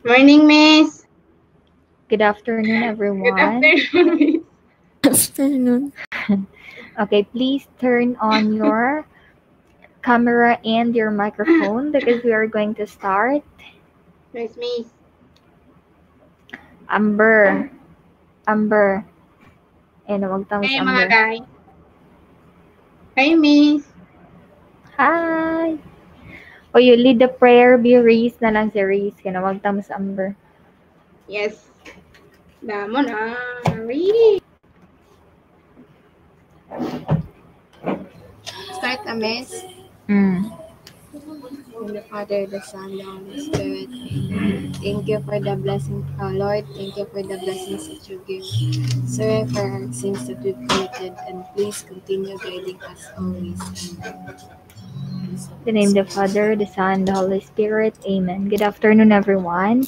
Morning, Miss. Good afternoon, Good everyone. afternoon, Miss. Afternoon. Okay, please turn on your camera and your microphone because we are going to start. Yes, Miss. Amber. Amber. Wag tang Hey, mga Amber. guy. Hey, Miss. Hi! O, you lead the prayer, be Reese na lang si Reese. Kaya wag tang Amber. Yes. Damo na. Ready. Start na, Miss. In the Father, the Son, the Holy Spirit. Amen. Thank you for the blessing, Lord. Thank you for the blessings that you give. Sorry for our sins that we've committed, and please continue guiding us always. Amen. In the name of the Father, the Son, the Holy Spirit. Amen. Good afternoon, everyone.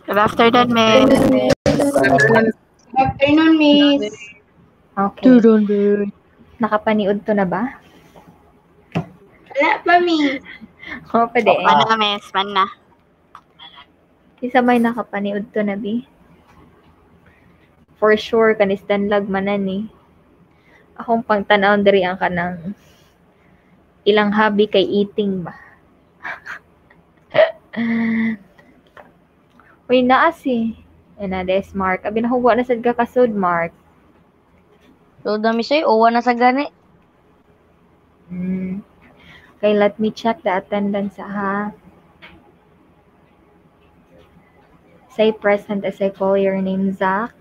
Good afternoon, Miss. Good afternoon, Miss. Okay. Nakapaniod to na ba? Wala pa, Miss. O, pwede. Man na, Miss. Man na. Isa may nakapaniod to na, Bi? For sure, kanisdan lag manan ni. Akong pangtanaw diri ang kanang ilang hobby kay eating ba. Uy, naasi. Na des Mark. Abi na huwa na sad ka kasud, Mark. So, dami sa'yo. Uwa na sa gani. Okay, let me check the attendance, ha. Say present as I call your name, Zach.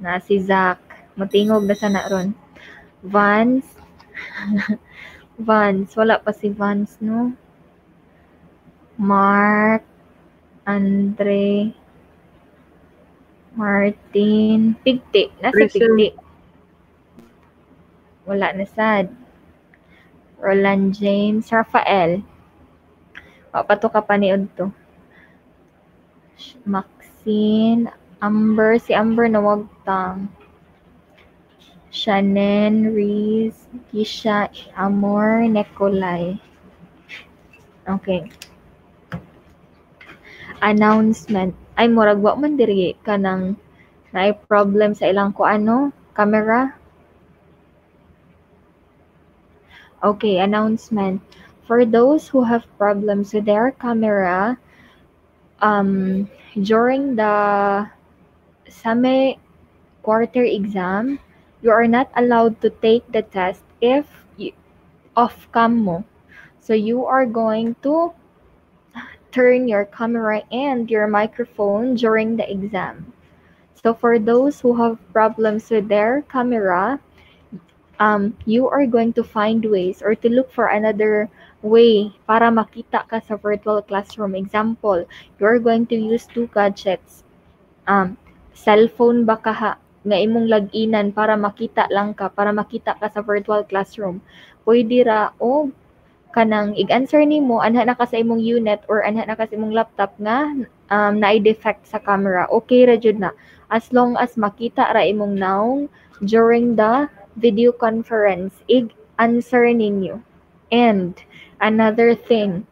Na si Zach. Matingog na sana ron. Vance. Vance. Wala pa si Vance, no? Mark. Andre. Martin. Pigti. Nasa Pigti. Wala na sad. Roland James. Rafael. Pato ka paniod to. Maxine. Amber. Si Amber na wag tang. Shannon, Reese, Kisha, Amor, Nicolai. Okay. Announcement. Ay, murag wa man diri kanang naay problem sa ilang camera. Okay, announcement. For those who have problems with their camera, during the semi-quarter exam, you are not allowed to take the test if off-cam mo. So you are going to turn your camera and your microphone during the exam. So for those who have problems with their camera, you are going to find ways or to look for another way para makita ka sa virtual classroom. Example, you're going to use two gadgets. Cellphone ba ka nga imong lag-inan para makita lang ka, para makita ka sa virtual classroom. Pwede ra o kanang i-answer nimo anha na ka sa imong unit or anha na ka sa imong laptop nga naay defect sa camera. Okay ra jud na. As long as makita ra imong naong during the video conference, answer ninyo. And another thing,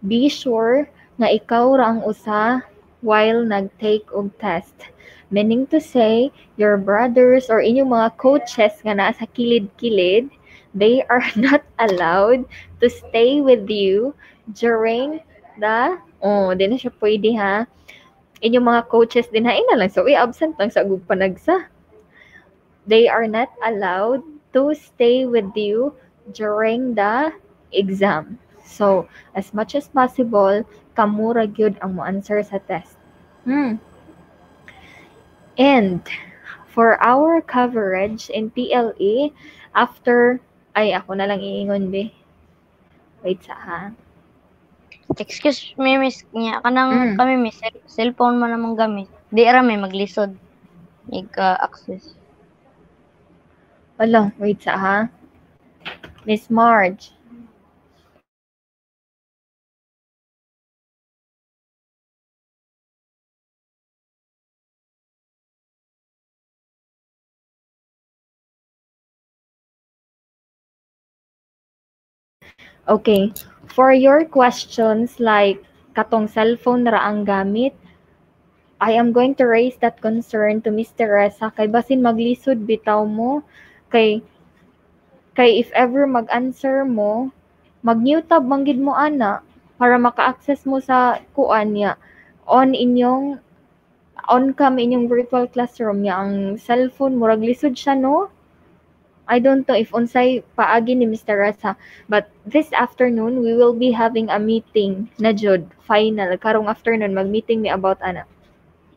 be sure nga ikaw ra ang usa while nag-take og test. Meaning to say, your brothers or inyong mga coaches nga naa sa kilid-kilid, they are not allowed to stay with you during the, di na siya pwede ha. Inyong mga coaches din ha, ina lang, so absent lang sa agug panagsa. They are not allowed to stay with you during the exam. So, as much as possible, kamura gyud ang mo answer sa test. And for our coverage in PLE, after, ako na lang iingon, be. Wait sa ha. Excuse me, Miss. Nga, kanang kami, Miss. Cellphone mo namang gamit. Di ra may maglisod. Ika-access. Wala, wait sa ha. Miss Marge. Okay, for your questions like katong cellphone ra ang gamit, I am going to raise that concern to Miss Teresa kay basin maglisod bitaw mo kay if ever mag-answer mo, mag-new tab manggid mo ana para maka-access mo sa kuan niya. On cam inyong virtual classroom niya ang cellphone murag lisod siya no. I don't know if unsay paagi ni Mr. Rasa, but this afternoon we will be having a meeting na jud final karong afternoon mag-meeting mi about ana.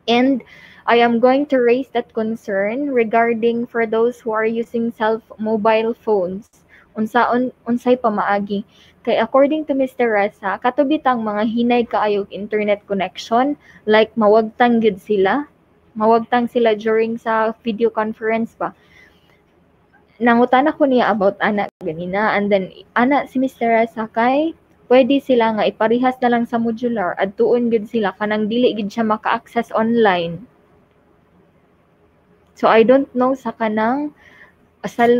And I am going to raise that concern regarding for those who are using mobile phones. Unsay pamaagi. Kay according to Mr. Rasa, katubitang mga hinay kaayog internet connection, like mawagtang gid sila. Mawagtang sila during sa video conference pa. Nangutan ako niya about ana ganina, and then ana si Mr. Rasa kay pwede sila nga iparihas na lang sa modular at tuon gid sila kanang dili gid siya maka-access online. So I don't know sa kanang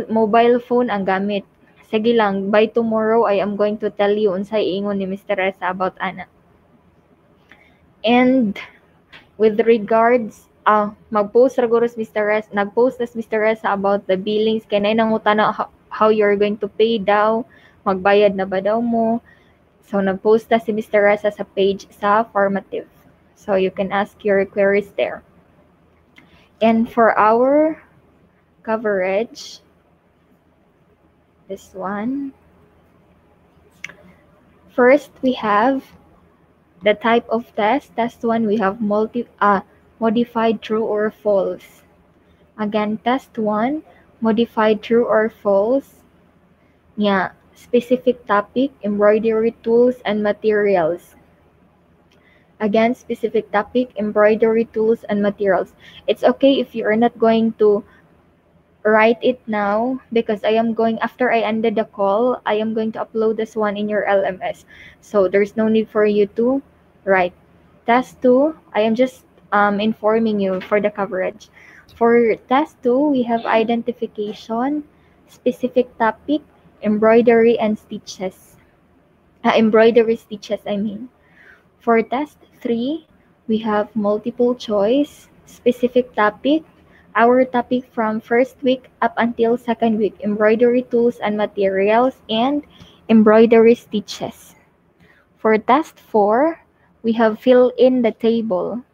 mobile phone ang gamit. Sige lang, by tomorrow I am going to tell you unsay ingon ni Mr. Reza about ana. And with regards mag-post ragoros Mr. Reza, nag-post as Mr. Reza about the billings kay nay nangutana how you're going to pay daw, magbayad na ba daw mo. So, nag-post na si Mr. Reza sa page sa formative. So, you can ask your queries there. And for our coverage, this one. First, we have the type of test. Test 1, we have modified true or false. Again, test 1, modified true or false. Yeah. Specific topic, embroidery tools and materials. Again, specific topic, embroidery tools and materials. It's okay if you are not going to write it now because after I ended the call, I am going to upload this one in your LMS. So there's no need for you to write. Test 2, I am just informing you for the coverage. For test 2, we have identification, specific topic, embroidery and stitches. Embroidery stitches, I mean. For test 3, we have multiple choice, specific topic, our topic from first week up until second week, embroidery tools and materials, and embroidery stitches. For test 4, we have fill in the table.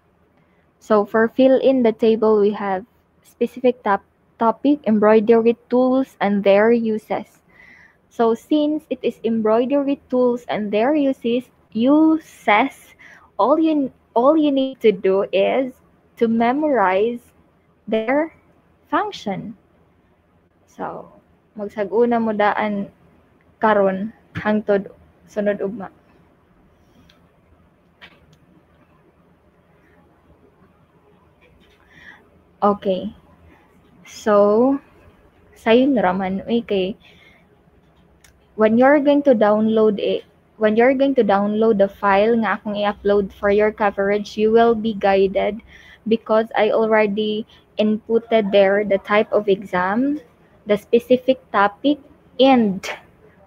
So for fill in the table, we have specific topic, embroidery tools and their uses. So since it is embroidery tools and their uses, all you need to do is to memorize their function. So magsag-una mo daan karon hangtod sunod ugma. Okay. So sayon raman kay when you're going to download the file nga akong i-upload for your coverage, you will be guided because I already inputted there the type of exam, the specific topic, and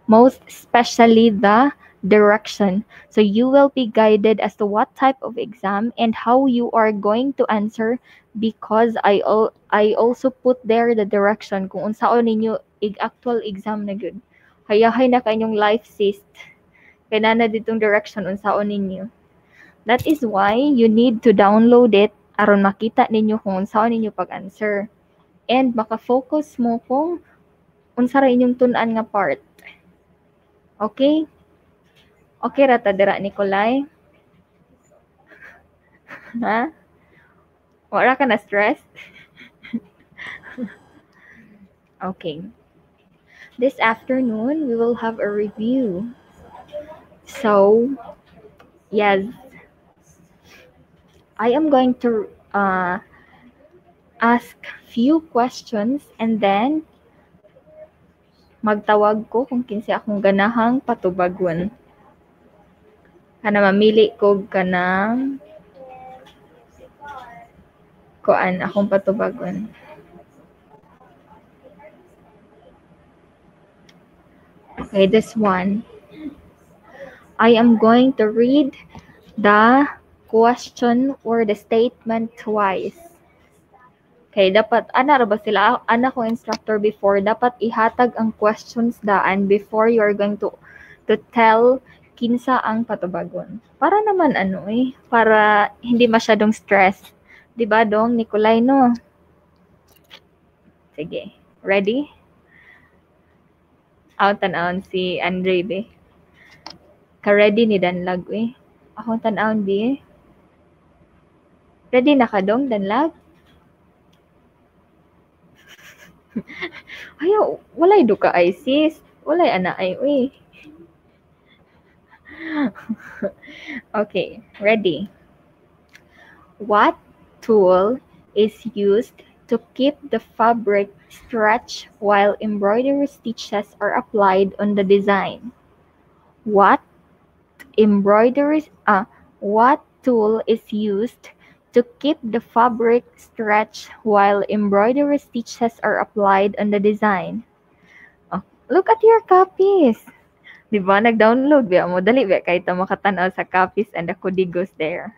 most especially the direction. So you will be guided as to what type of exam and how you are going to answer because I also put there the direction kung unsaon ninyo actual exam na good. Hayahay na kanyong life cyst. Kaya na ditong direction unsaon ninyo. That is why you need to download it aron makita ninyo kung unsaon ninyo pag-answer. And maka-focus mo kung unsa ra inyong tun-an nga part. Okay? Okay ra ta dira Nicolay? Ha? Wala ka na stress? Okay. This afternoon, we will have a review. So, yes, I am going to ask few questions and then magtawag ko kung kinsa akong ganahang patubagwan. Kana mamili ko kanang kuan akong patubagwan. Okay, this one. I am going to read the question or the statement twice. Okay, dapat, ana ra ba sila? Ana ko instructor before, dapat ihatag ang questions daan before you are going to tell kinsa ang patubagon. Para naman para hindi masyadong stress. 'Di ba dong, Nikolay, no? Sige, ready? Ako tan-awon si Andre, be. Ka-ready ni Danlag, eh. Ako tan-awon, be. Ready na ka dong, Danlag? Ayaw, walay do ka ay sis. Walay ana ay, uy. Okay, ready. What tool is used to keep the fabric stretched while embroidery stitches are applied on the design? What tool is used to keep the fabric stretched while embroidery stitches are applied on the design? Oh, look at your copies. Di ba? Nag-download ba mo? Dali ba kahit makatanaw sa copies and the codigos there.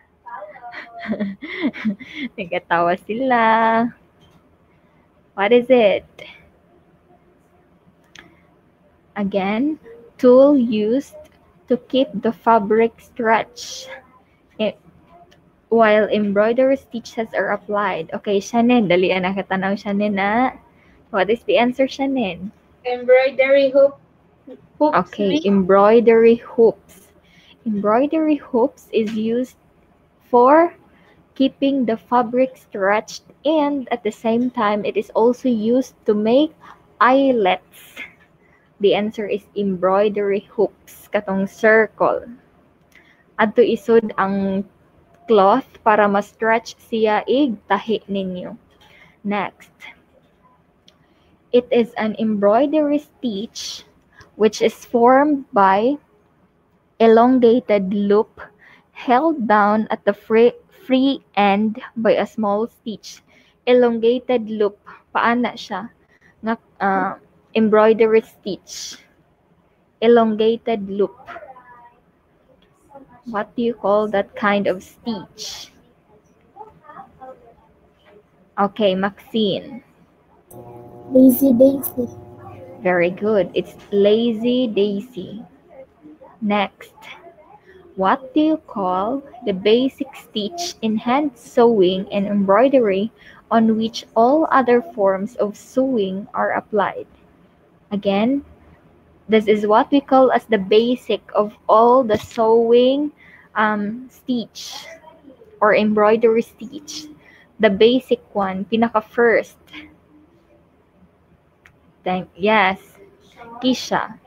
Nagkatawa sila. What is it? Again, tool used to keep the fabric stretched while embroidery stitches are applied. Okay, Shannon, dali na katanaw Shannon na. What is the answer, Shannon? Embroidery hoops. Okay, embroidery hoops. Embroidery hoops is used for keeping the fabric stretched, and at the same time, it is also used to make eyelets. The answer is embroidery hoops, katong circle. Adto isod ang cloth para ma-stretch siya tahi ninyo. Next. It is an embroidery stitch which is formed by elongated loop held down at the free end by a small stitch. Elongated loop, paana siya? Embroidery stitch. Elongated loop. What do you call that kind of stitch? Okay, Maxine. Lazy daisy. Very good. It's lazy daisy. Next. What do you call the basic stitch in hand sewing and embroidery on which all other forms of sewing are applied? Again, this is what we call as the basic of all the sewing stitch or embroidery stitch. The basic one, pinaka first. Yes, Kisha.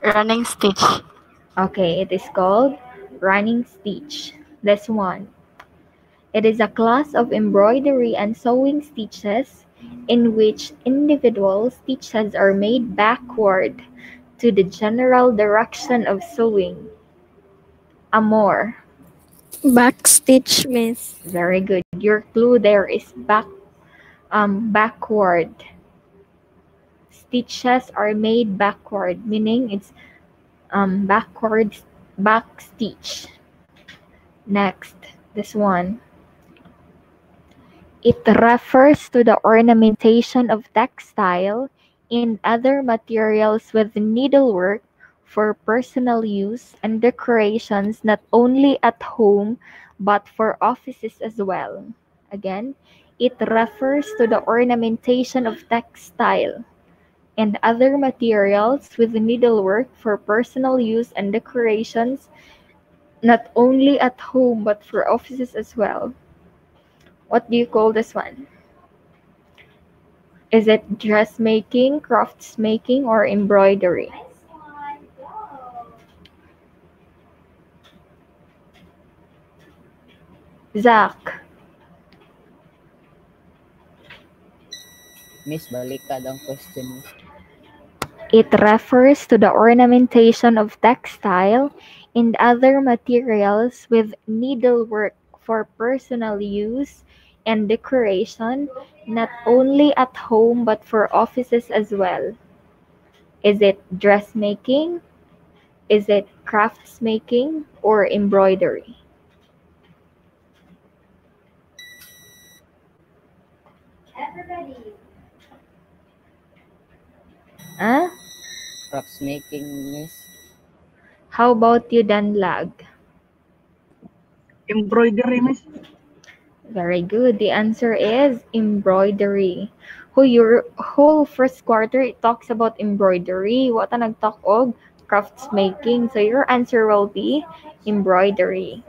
Running stitch. Okay, it is called running stitch. This one. It is a class of embroidery and sewing stitches in which individual stitches are made backward to the general direction of sewing. Amor. Back stitch, miss. Very good. Your clue there is backward. Stitches are made backward, meaning it's back stitch. Next, this one. It refers to the ornamentation of textile and other materials with needlework for personal use and decorations not only at home but for offices as well. Again, it refers to the ornamentation of textile and other materials with needlework for personal use and decorations not only at home but for offices as well. What do you call this one? Is it dressmaking, crafts making, or embroidery? Zach. Miss, baliktad ang question mo. It refers to the ornamentation of textile and other materials with needlework for personal use and decoration, not only at home but for offices as well. Is it dressmaking, Is it crafts making or embroidery? Huh? Crafts making, miss. How about you, Danlag? Embroidery, miss. Very good. The answer is embroidery. Your whole first quarter it talks about embroidery. What ang nagtalk og crafts making. So your answer will be embroidery.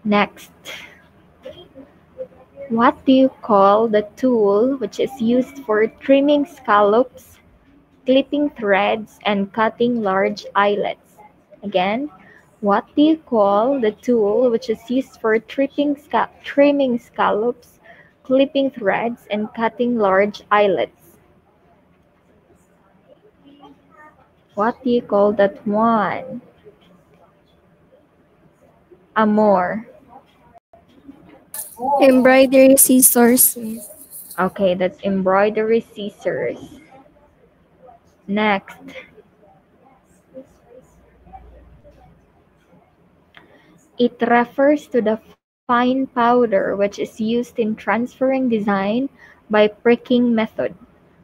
Next. What do you call the tool which is used for trimming scallops, clipping threads, and cutting large eyelets? Again, what do you call the tool which is used for trimming scallops, clipping threads, and cutting large eyelets? What do you call that one? Amor. Embroidery scissors. Okay, that's embroidery scissors. Next. It refers to the fine powder which is used in transferring design by pricking method.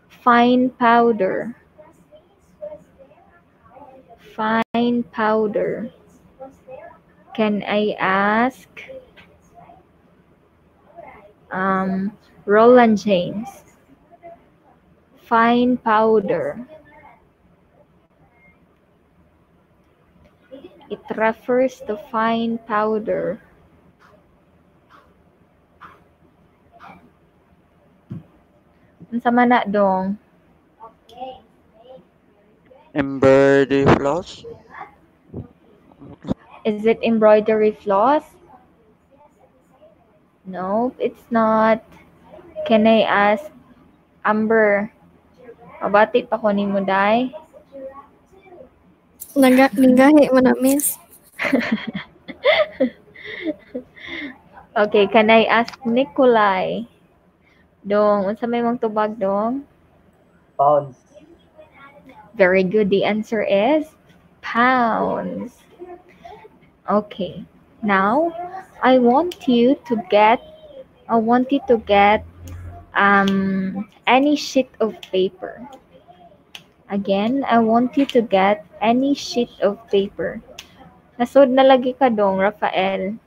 Fine powder. Fine powder. Can I ask Roland James? Fine powder. It refers to fine powder. Unsa man na dong? Embroidery floss? Is it embroidery floss? Nope, it's not. Can I ask Amber? Pabati pa ko nimo day. Ninggahi mo na, miss. Okay, can I ask Nikolai? Dong, unsa may mong tubag dong? Pounds. Very good. The answer is pounds. Okay. Now, I want you to get any sheet of paper. Again, I want you to get any sheet of paper. Nasod na lagi ka dong, Rafael.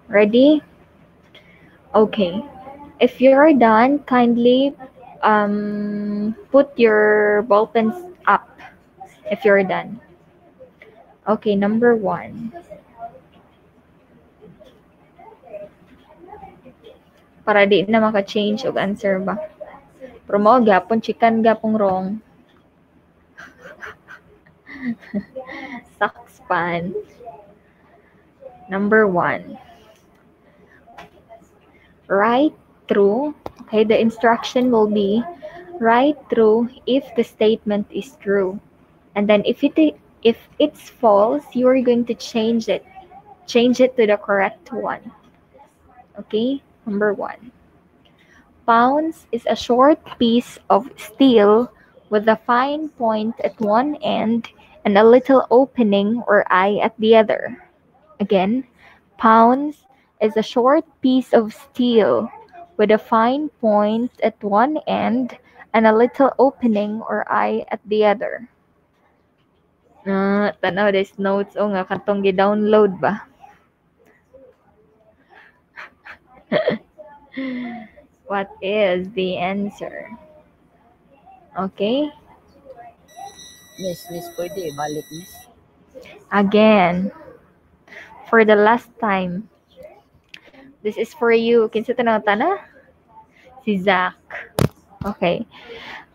Ready? Okay. If you're done, kindly put your ball pens up if you're done. Okay, number 1. Para di na maka-change og answer ba? Pero mo gapon chicken gapong wrong. Sucks pan. Number 1. Write true. Okay, the instruction will be write true if the statement is true. And then if it's false, you are going to change it. Change it to the correct one. Okay? Number 1. Pounds is a short piece of steel with a fine point at one end and a little opening or eye at the other. Again, pounds is a short piece of steel with a fine point at one end and a little opening or eye at the other. Tanaw des notes o nga katong gi-download ba? What is the answer? Okay? Miss, pwede balik, miss. Again, for the last time. This is for you. Kinsa tanang tana? Si Zach. Okay.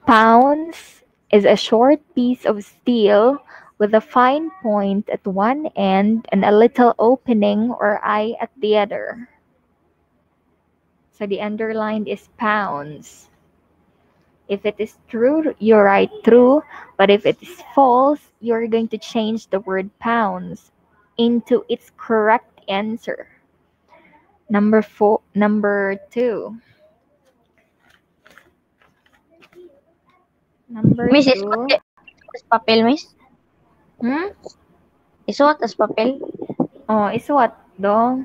Pounds is a short piece of steel with a fine point at one end and a little opening or eye at the other. So the underlined is pounds. If it is true, you write true. But if it is false, you're going to change the word pounds into its correct answer. Number 2. Number Miss, 2. isuot as papel, miss? Hmm? Isuot as papel? Oh, isuwat dong.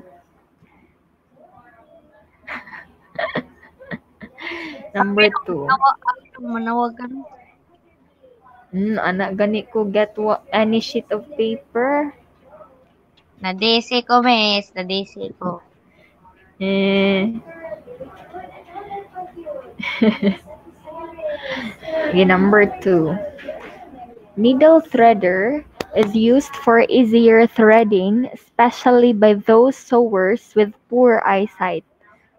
Number 2. Manawagan. Anak gani ko get any sheet of paper. Na-DC ko, miss. Na-DC ko. Eh. Okay, number 2. Needle threader is used for easier threading, especially by those sewers with poor eyesight.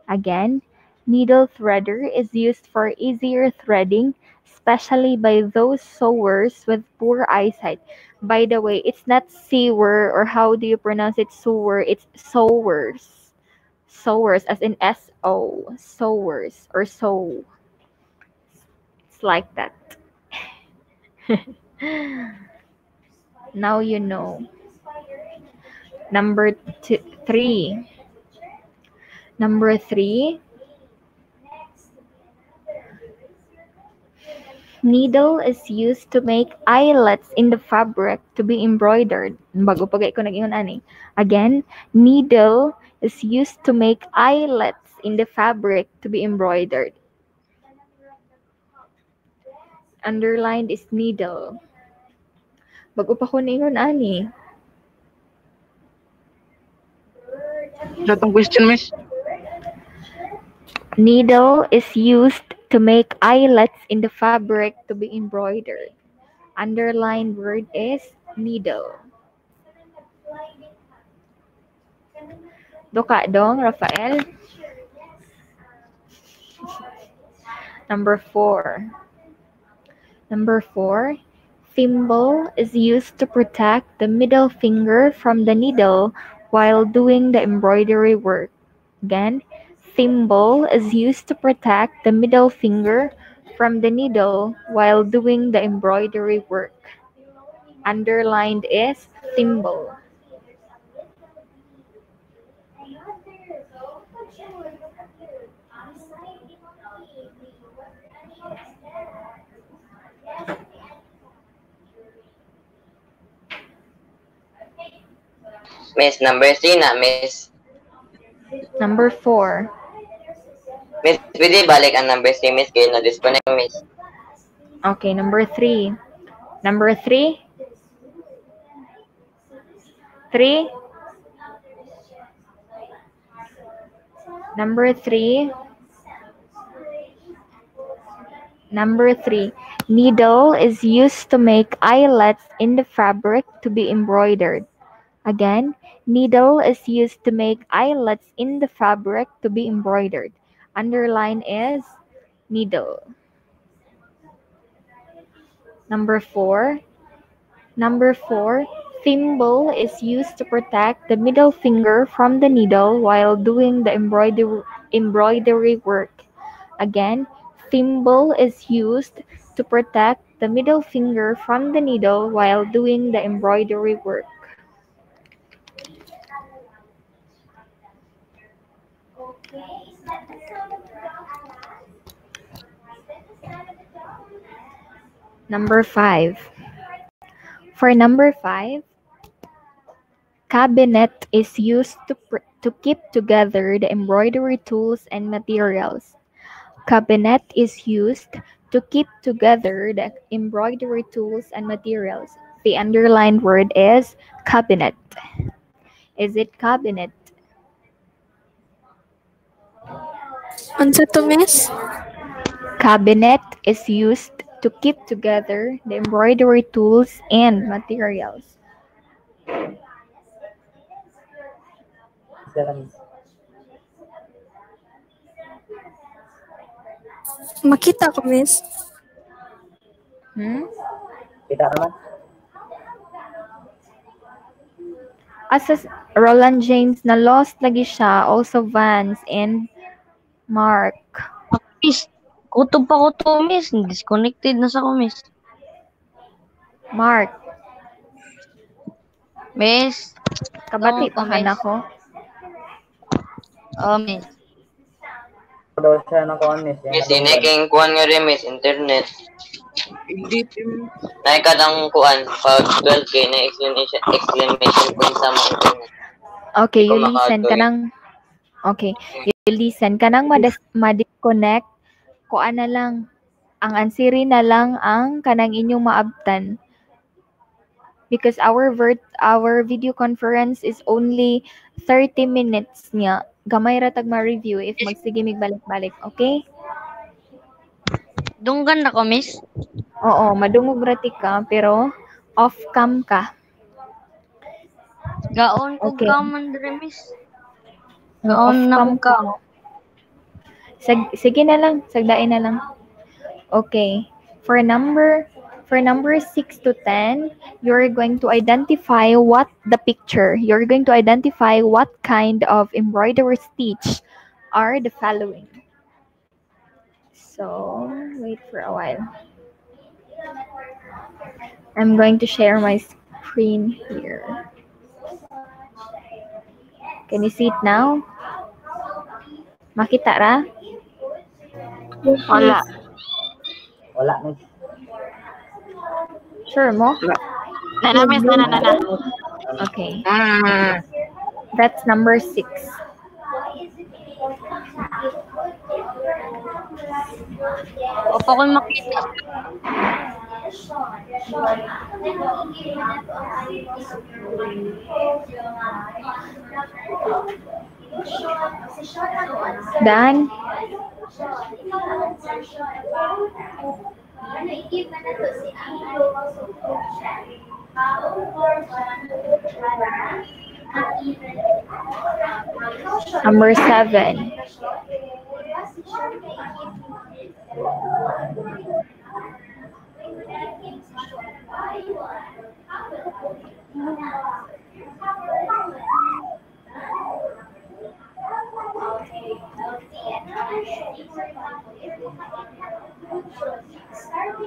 Again, needle threader is used for easier threading, especially by those sewers with poor eyesight. By the way, it's not sewer, or how do you pronounce it? Sewer. It's sewers. Sewers, as in S-O. Sewers, or sew. It's like that. Now you know. Number 3. Number 3. Needle is used to make eyelets in the fabric to be embroidered. Bago pagay ko nag-ingon ani. Again, needle is used to make eyelets in the fabric to be embroidered. Underlined is needle. Bago pa ko ningon ani. Datang question, miss. Needle is used to make eyelets in the fabric to be embroidered. Underlined word is needle. Duka dong, Rafael. Number 4. Number 4. Thimble is used to protect the middle finger from the needle while doing the embroidery work. Again, thimble is used to protect the middle finger from the needle while doing the embroidery work. Underlined is thimble. Miss, number 3 na, miss. Number 4. Miss, pwede balik ang number 3, miss, kayo na-disconnect, miss. Okay, number 3. Number 3. 3. Number 3. Number 3. Needle is used to make eyelets in the fabric to be embroidered. Again, needle is used to make eyelets in the fabric to be embroidered. Underline is needle. Number 4. Number 4. Thimble is used to protect the middle finger from the needle while doing the embroidery work. Again, thimble is used to protect the middle finger from the needle while doing the embroidery work. Number 5. For number 5, cabinet is used to keep together the embroidery tools and materials. Cabinet is used to keep together the embroidery tools and materials. The underlined word is cabinet. Is it cabinet? Unsa to, miss? Cabinet is used to keep together the embroidery tools and materials. Makita ko, miss. Kita naman. As Roland James na lost lagi siya, also Vance and Mark. Miss, kutob pa ko to, miss. Disconnected na sa ko, miss. Mark. Miss, Kabati tungkol pa ko, ka na miss. ko. Oh, miss. Daw siya ng kuan, miss. Yung Miss, kadunggan. iniking kuhan nga rin, miss, internet. Hindi, Tim. Naikadang kuhan, pag 12K na exclamation point sa mga internet. Okay, Di ko you listen ka makajoin. nang Okay, you listen ka nang ma-disconnect ko ana lang ang ansiri na lang ang kanang inyong maabtan. Because our video conference is only 30 minutes niya. Gamay ra tag ma-review if magsige mig balik-balik, okay? Dunggan na ko, miss. Oo, madungog rati ka pero off cam ka. Gaon ko Okay. gaman dire, miss. Off Gaon na ko cam ka. ka. Sige na lang, sagdain na lang. Okay. For number 6 to 10, you're going to identify what the picture. You're going to identify what kind of embroidery stitch are the following. So, wait for a while. I'm going to share my screen here. Can you see it now? Makita ra? Wala. Wala, miss. Sure mo? Nana, miss. Nana. Okay. Ah, That's number 6. Opo ko makita. Dan? Number 7.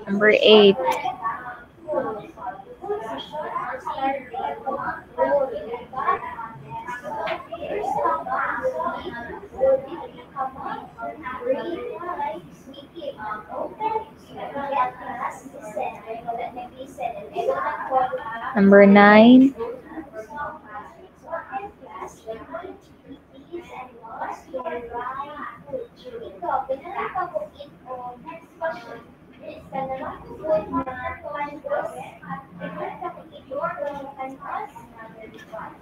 Number 8. Number 9.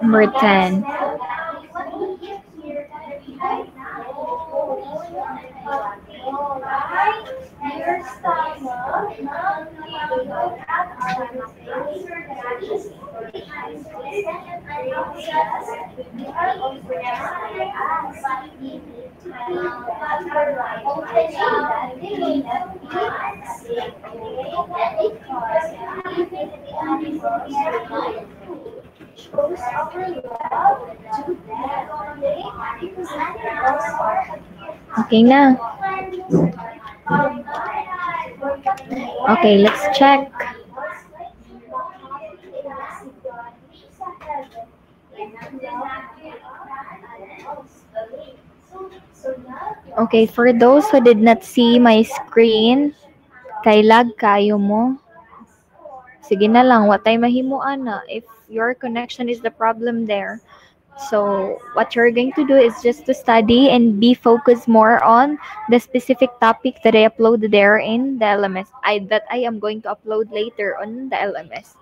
Number 10. Okay na. Okay, let's check. Okay, for those who did not see my screen, kay lag kayo mo. Sige na lang, watay mahimuan na if your connection is the problem there. So, what you're going to do is just to study and be focused more on the specific topic that I uploaded there in the LMS. That I am going to upload later on the LMS.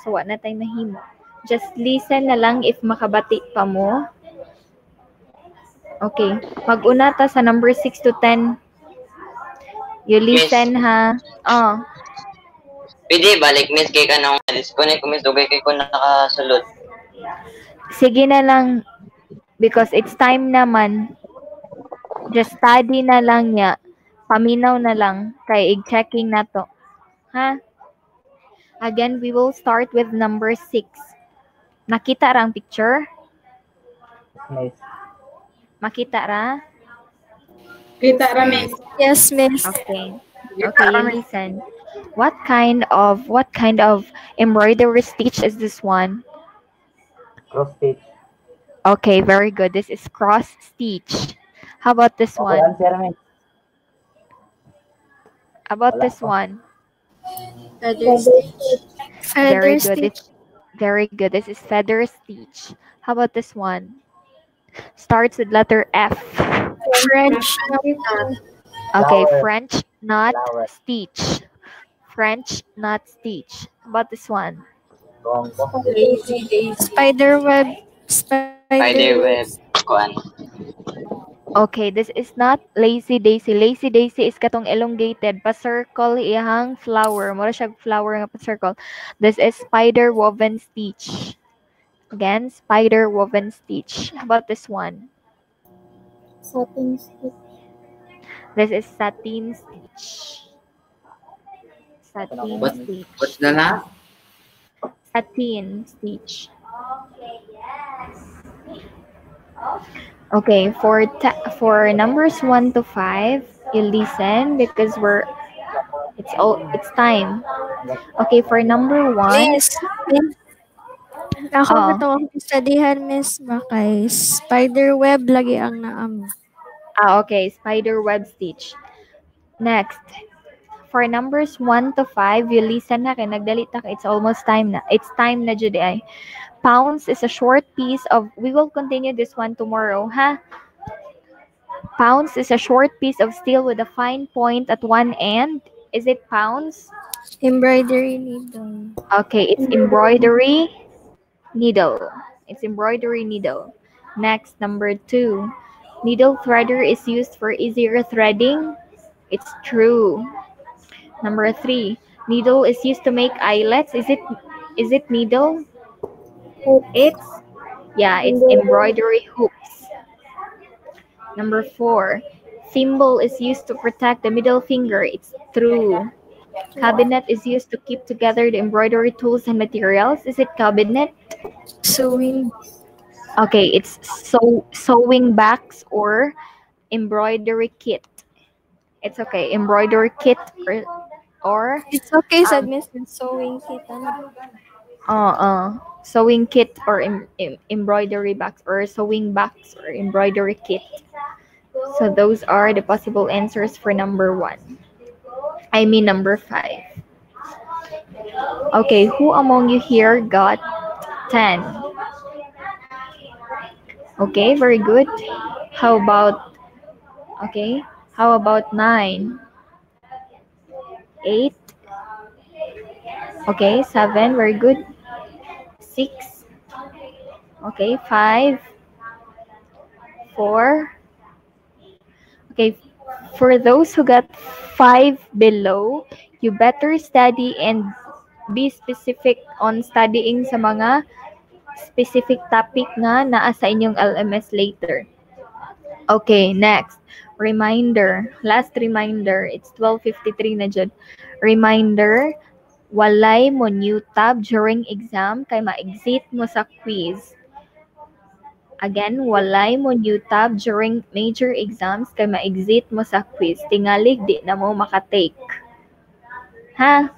So, what na tayo mahimo? Just listen na lang if makabati pa mo. Okay. Mag-una ta sa number 6 to 10. You listen, ha? Oh. Pwede, balik, miss, kay ka nang disconnect ko, miss, dugay kay ko nakasulod. Sige na lang. Because it's time naman. Just study na lang niya. Paminaw na lang. Kay i-checking na to. Ha? Again, we will start with number 6. Nakita ra ang picture? Miss. Makita ra? kita ra, miss. Yes, miss. Okay. Okay, you listen. What kind of embroidery stitch is this one? Cross stitch. Okay, very good. This is cross stitch. How about this Okay, one? answer, miss. How about Wala this pa. one? Feather stitch. Very Feather good. This stitch. very good. This is feather stitch. How about this one? Starts with letter F. French knot. Okay, Flower. French knot Flower. stitch. French knot stitch. How about this one? Wrong po. Lazy daisy. Spider web. Spider Spider web. web. Kuan. Okay, this is not lazy daisy. Lazy daisy is katong elongated pa circle iyang flower. Mura siya flower nga pa circle. This is spider woven stitch. Again, spider woven stitch. How about this one? Satin stitch. This is satin stitch. Satin stitch. What's the last? Satin stitch. Okay, for numbers 1 to 5, you listen because it's time. Okay, for number 1, Miss, ako oh, ito ang studyhan, Miss, bakay spider web lagi ang naam. okay, spider web stitch. Next, for numbers 1 to 5, you listen na kay nagdalit na it's almost time na. It's time na jud ay. Pounds is a short piece of, we will continue this one tomorrow, ha? Pounds is a short piece of steel with a fine point at one end. Is it pounds? Embroidery needle. Okay, it's embroidery needle. It's embroidery needle. Next, number 2. Needle threader is used for easier threading. It's true. Number 3. Needle is used to make eyelets. Is it needle? It's embroidery hoops. Number 4. Thimble is used to protect the middle finger. It's true. Cabinet is used to keep together the embroidery tools and materials. Is it cabinet? Sewing. Okay, it's sewing box or embroidery kit. It's okay. Embroidery kit or It's okay, said Miss, sewing kit. sewing kit or embroidery box or sewing box or embroidery kit. So those are the possible answers for number 1. I mean number 5. Okay, who among you here got 10? Okay, very good. How about 9? 8? Okay, 7, very good. 6? Okay, 5? 4? Okay, for those who got 5 below, you better study and be specific on studying sa mga specific topic nga naa sa inyong LMS later. Okay, next. Reminder. Last reminder. It's 12:53 na dyan. Reminder, walay mo new tab during exam kay ma-exit mo sa quiz. Again, walay mo new tab during major exams kay ma-exit mo sa quiz. Tingalig, di na mo makatake. Ha?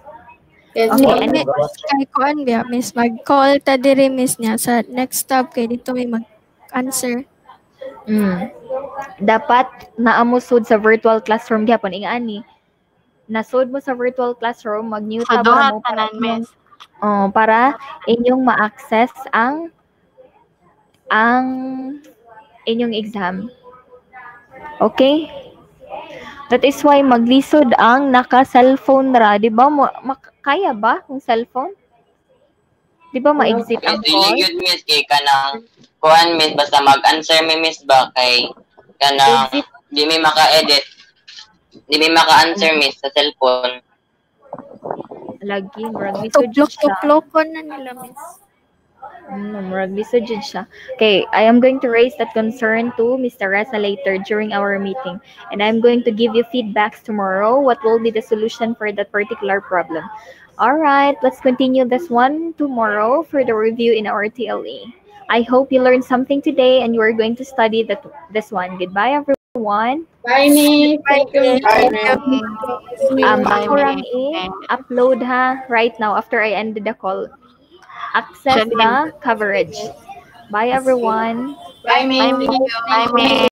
Okay, Miss, kay kuan biya, Miss, mag-call ta diri, Miss, niya sa next stop kay dito may mag-answer. Dapat naamusod sa virtual classroom gyapon ingani. Nasod mo sa virtual classroom, mag-new tab na mo para inyong, para inyong ma-access ang inyong exam. Okay? That is why maglisod ang naka-cellphone ra, di ba? Kaya ba ang cellphone? Di ba ma-exit ang Miss, call? dili yun, miss, kay kanang kuhan, miss, basta mag-answer mi, miss, ba, kay kanang, Exit. di mi maka-edit, di mi maka-answer, miss, sa cellphone. Lagi, murag lisod siya. Tuklok-tuklokon na nila, Miss. Murag lisod jud siya. Okay, I am going to raise that concern to Mr. Reza later during our meeting. And I'm going to give you feedbacks tomorrow. What will be the solution for that particular problem? Alright, let's continue this one tomorrow for the review in our TLE. I hope you learned something today and you are going to study this one. Goodbye, everyone. Bye, Miss. Thank you. Ako lang upload ha right now after I ended the call. Access the coverage. Bye, everyone. Bye, Miss. Bye, Miss.